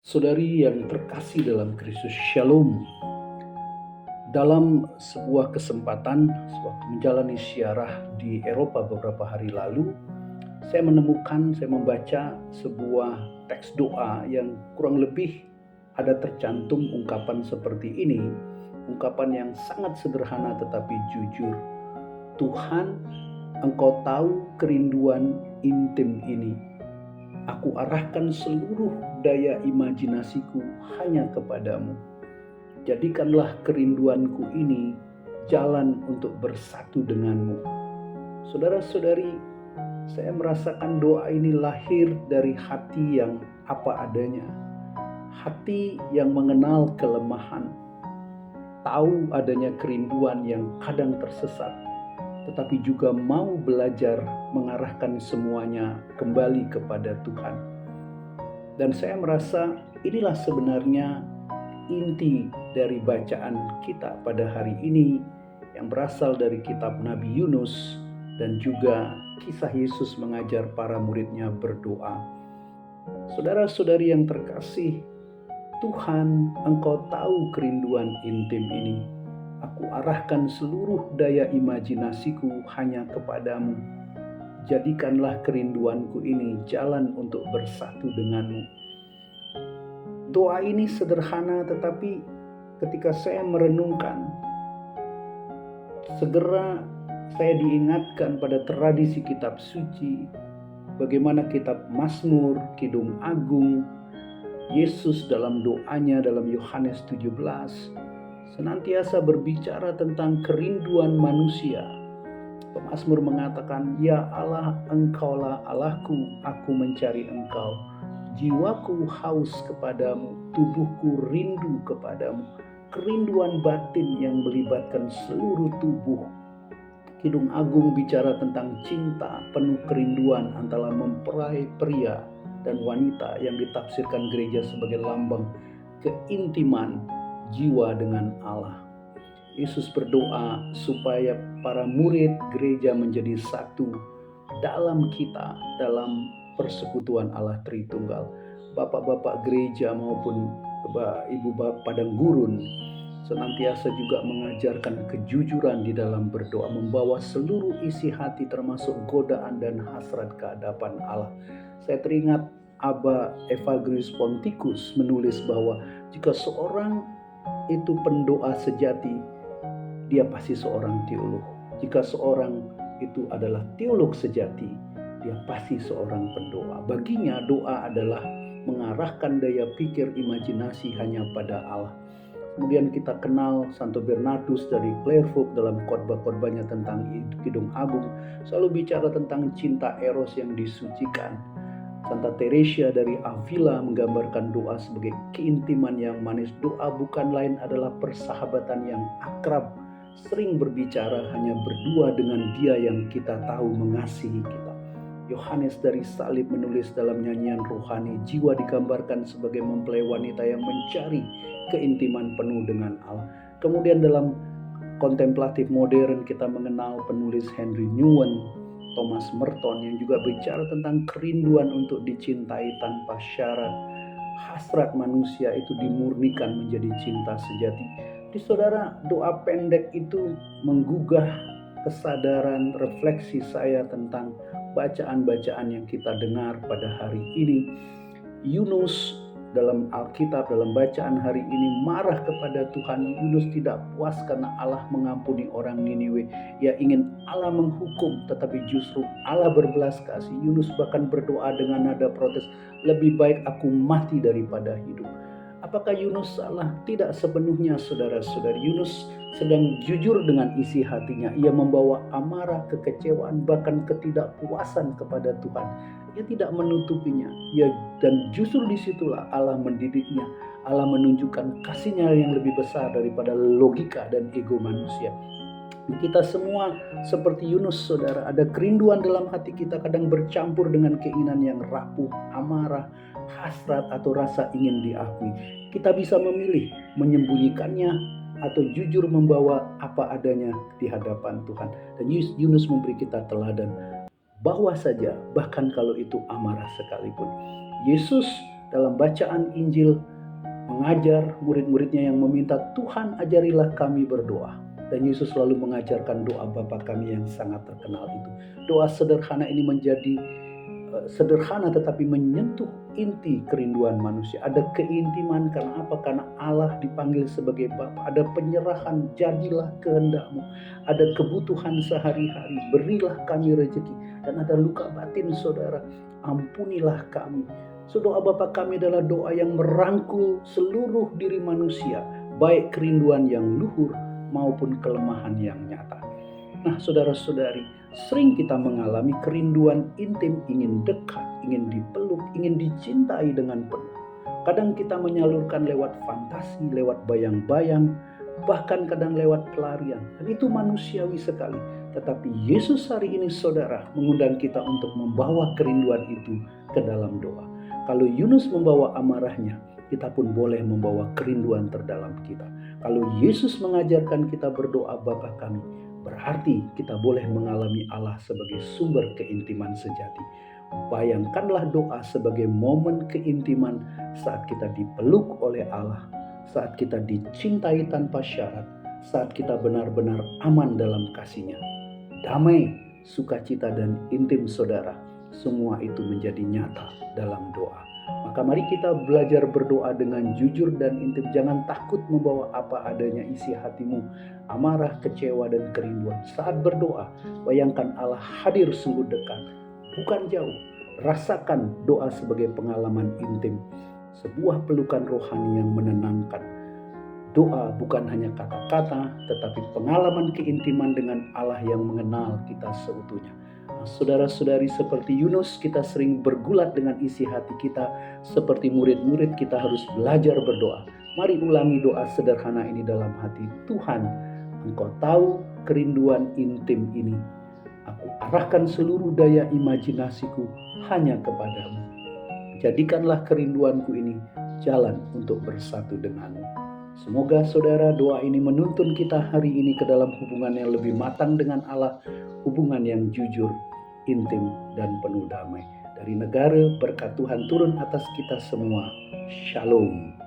Saudari yang terkasih dalam Kristus, Shalom. Dalam sebuah kesempatan, sewaktu menjalani ziarah di Eropa beberapa hari lalu, saya membaca sebuah teks doa yang kurang lebih ada tercantum ungkapan seperti ini. Ungkapan yang sangat sederhana tetapi jujur. Tuhan, Engkau tahu kerinduan intim ini. Aku arahkan seluruh daya imajinasiku hanya kepadamu. Jadikanlah kerinduanku ini jalan untuk bersatu denganmu. Saudara-saudari, saya merasakan doa ini lahir dari hati yang apa adanya. Hati yang mengenal kelemahan. Tahu adanya kerinduan yang kadang tersesat, tetapi juga mau belajar mengarahkan semuanya kembali kepada Tuhan. Dan saya merasa inilah sebenarnya inti dari bacaan kita pada hari ini yang berasal dari kitab Nabi Yunus dan juga kisah Yesus mengajar para muridnya berdoa. Saudara-saudari yang terkasih, Tuhan, Engkau tahu kerinduan intim ini. Aku arahkan seluruh daya imajinasiku hanya kepadamu. Jadikanlah kerinduanku ini jalan untuk bersatu denganmu. Doa ini sederhana, tetapi ketika saya merenungkan, segera saya diingatkan pada tradisi kitab suci, bagaimana kitab Mazmur, Kidung Agung, Yesus dalam doanya dalam Yohanes 17 senantiasa berbicara tentang kerinduan manusia. Pemazmur mengatakan, "Ya Allah, Engkaulah Allahku, aku mencari Engkau. Jiwaku haus kepadamu, tubuhku rindu kepadamu." Kerinduan batin yang melibatkan seluruh tubuh. Kidung Agung bicara tentang cinta penuh kerinduan antara mempelai pria dan wanita yang ditafsirkan gereja sebagai lambang keintiman jiwa dengan Allah. Yesus berdoa supaya para murid gereja menjadi satu dalam kita, dalam persekutuan Allah Tritunggal. Bapak-bapak gereja maupun ibu padang gurun senantiasa juga mengajarkan kejujuran di dalam berdoa, membawa seluruh isi hati termasuk godaan dan hasrat ke hadapan Allah. Saya teringat Aba Evagrius Ponticus menulis bahwa jika seorang itu pendoa sejati, dia pasti seorang teolog. Jika seorang itu adalah teolog sejati, dia pasti seorang pendoa. Baginya doa adalah mengarahkan daya pikir imajinasi hanya pada Allah. Kemudian kita kenal Santo Bernardus dari Clairvaux dalam khotbah-khotbahnya tentang Kidung Agung selalu bicara tentang cinta eros yang disucikan. Santa Teresia dari Avila menggambarkan doa sebagai keintiman yang manis. Doa bukan lain adalah persahabatan yang akrab, sering berbicara hanya berdua dengan Dia yang kita tahu mengasihi kita. Yohanes dari Salib menulis dalam nyanyian rohani, jiwa digambarkan sebagai mempelai wanita yang mencari keintiman penuh dengan Allah. Kemudian dalam kontemplatif modern kita mengenal penulis Henry Nouwen, Thomas Merton yang juga bicara tentang kerinduan untuk dicintai tanpa syarat. Hasrat manusia itu dimurnikan menjadi cinta sejati. Di saudara, doa pendek itu menggugah kesadaran refleksi saya tentang bacaan-bacaan yang kita dengar pada hari ini. Yunus dalam Alkitab, dalam bacaan hari ini marah kepada Tuhan. Yunus tidak puas karena Allah mengampuni orang Niniwe. Ia ingin Allah menghukum, tetapi justru Allah berbelas kasih. Yunus bahkan berdoa dengan nada protes, "Lebih baik aku mati daripada hidup." Apakah Yunus salah? Tidak sepenuhnya, saudara-saudari. Yunus sedang jujur dengan isi hatinya. Ia membawa amarah, kekecewaan, bahkan ketidakpuasan kepada Tuhan. Ia tidak menutupinya. Dan justru disitulah Allah mendidiknya. Allah menunjukkan kasih-Nya yang lebih besar daripada logika dan ego manusia. Kita semua seperti Yunus, saudara. Ada kerinduan dalam hati kita, kadang bercampur dengan keinginan yang rapuh, amarah, hasrat atau rasa ingin diakui. Kita bisa memilih menyembunyikannya atau jujur membawa apa adanya di hadapan Tuhan. Dan Yunus memberi kita teladan. Bawa saja, bahkan kalau itu amarah sekalipun. Yesus dalam bacaan Injil mengajar murid-muridnya yang meminta, Tuhan ajarilah kami berdoa. Dan Yesus selalu mengajarkan doa Bapa kami yang sangat terkenal itu. Doa sederhana ini menjadi sederhana tetapi menyentuh inti kerinduan manusia. Ada keintiman karena apa? Karena Allah dipanggil sebagai Bapa. Ada penyerahan, jadilah kehendak-Mu. Ada kebutuhan sehari-hari, berilah kami rezeki. Dan ada luka batin saudara, ampunilah kami. So, doa Bapa kami adalah doa yang merangkul seluruh diri manusia, baik kerinduan yang luhur maupun kelemahan yang nyata. Nah, saudara-saudari, sering kita mengalami kerinduan intim, ingin dekat, ingin dipeluk, ingin dicintai dengan penuh. Kadang kita menyalurkan lewat fantasi, lewat bayang-bayang, bahkan kadang lewat pelarian. Dan itu manusiawi sekali. Tetapi Yesus hari ini saudara mengundang kita untuk membawa kerinduan itu ke dalam doa. Kalau Yunus membawa amarahnya, kita pun boleh membawa kerinduan terdalam kita. Kalau Yesus mengajarkan kita berdoa Bapa kami, berarti kita boleh mengalami Allah sebagai sumber keintiman sejati. Bayangkanlah doa sebagai momen keintiman saat kita dipeluk oleh Allah, saat kita dicintai tanpa syarat, saat kita benar-benar aman dalam kasih-Nya. Damai, sukacita, dan intim saudara, semua itu menjadi nyata dalam doa. Maka mari kita belajar berdoa dengan jujur dan intim. Jangan takut membawa apa adanya isi hatimu, amarah, kecewa, dan kerinduan. Saat berdoa, bayangkan Allah hadir sungguh dekat, bukan jauh. Rasakan doa sebagai pengalaman intim, sebuah pelukan rohani yang menenangkan. Doa bukan hanya kata-kata, tetapi pengalaman keintiman dengan Allah yang mengenal kita seutuhnya. Saudara-saudari, seperti Yunus, kita sering bergulat dengan isi hati kita. Seperti murid-murid, kita harus belajar berdoa. Mari ulangi doa sederhana ini dalam hati. Tuhan, Engkau tahu kerinduan intim ini. Aku arahkan seluruh daya imajinasiku hanya kepadamu. Jadikanlah kerinduanku ini jalan untuk bersatu denganmu. Semoga saudara, doa ini menuntun kita hari ini ke dalam hubungan yang lebih matang dengan Allah, hubungan yang jujur, intim, dan penuh damai. Dari negara, berkat Tuhan turun atas kita semua. Shalom.